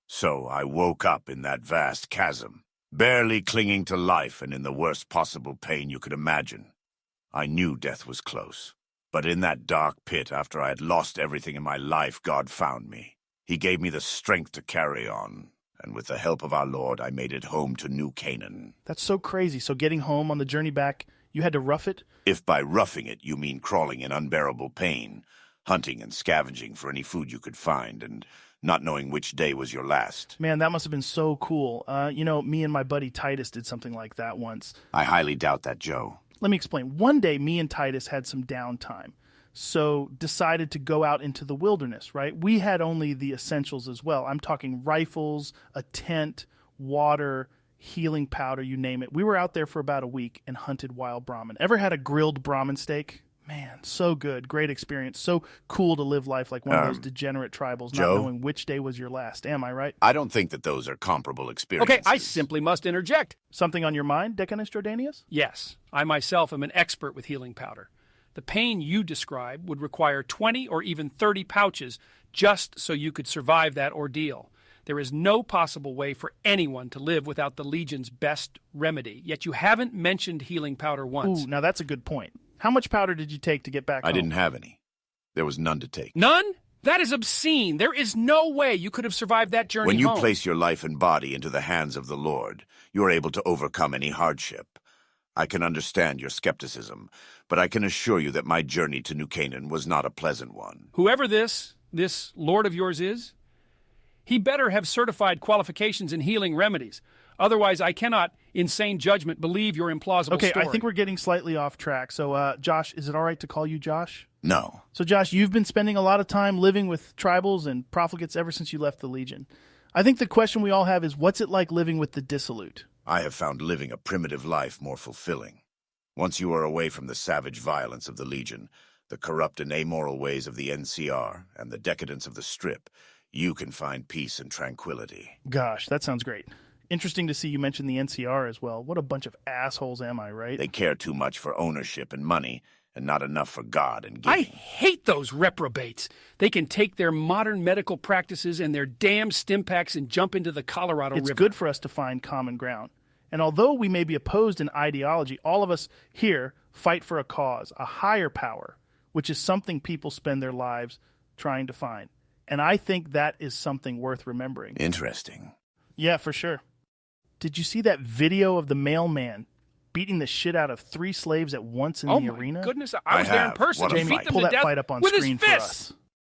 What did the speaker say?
So I woke up in that vast chasm, barely clinging to life and in the worst possible pain you could imagine. I knew death was close. But in that dark pit, after I had lost everything in my life, God found me. He gave me the strength to carry on, and with the help of our Lord, I made it home to New Canaan. That's so crazy. So getting home on the journey back, you had to rough it? If by roughing it you mean crawling in unbearable pain, hunting and scavenging for any food you could find, and not knowing which day was your last. Man, that must have been so cool. Me and my buddy Titus did something like that once. I highly doubt that, Joe. Let me explain. One day, me and Titus had some downtime, so decided to go out into the wilderness, right? We had only the essentials as well. I'm talking rifles, a tent, water, healing powder, you name it. We were out there for about a week and hunted wild Brahmin. Ever had a grilled Brahmin steak? Man, so good. Great experience. So cool to live life like one of those degenerate tribals, Joe? not knowing which day was your last. Am I right? I don't think that those are comparable experiences. Okay, I simply must interject. Something on your mind, Decanus Jordanius? Yes, I myself am an expert with healing powder. The pain you describe would require 20 or even 30 pouches just so you could survive that ordeal. There is no possible way for anyone to live without the Legion's best remedy, yet you haven't mentioned healing powder once. Ooh, now that's a good point. How much powder did you take to get back home? I didn't have any. There was none to take. None? That is obscene. There is no way you could have survived that journey When you home. place your life and body into the hands of the Lord, you are able to overcome any hardship. I can understand your skepticism, but I can assure you that my journey to New Canaan was not a pleasant one. Whoever this Lord of yours is, he better have certified qualifications in healing remedies. Otherwise, I cannot, in sane judgment, believe your implausible Okay, story. I think we're getting slightly off track. So, Josh, is it all right to call you Josh? No. So, Josh, you've been spending a lot of time living with tribals and profligates ever since you left the Legion. I think the question we all have is, what's it like living with the dissolute? I have found living a primitive life more fulfilling. Once you are away from the savage violence of the Legion, the corrupt and amoral ways of the NCR, and the decadence of the Strip, you can find peace and tranquility. Gosh, that sounds great. Interesting to see you mention the NCR as well. What a bunch of assholes am I, right? They care too much for ownership and money, and not enough for God and giving. I hate those reprobates. They can take their modern medical practices and their damn stim packs and jump into the Colorado River. It's good for us to find common ground. And although we may be opposed in ideology, all of us here fight for a cause, a higher power, which is something people spend their lives trying to find. And I think that is something worth remembering. Interesting. Yeah, for sure. Did you see that video of the mailman beating the shit out of 3 slaves at once in the arena? Oh my goodness, I was there in have. person. What a Beat fight. them Pull to that death fight up on with screen his for fists. us.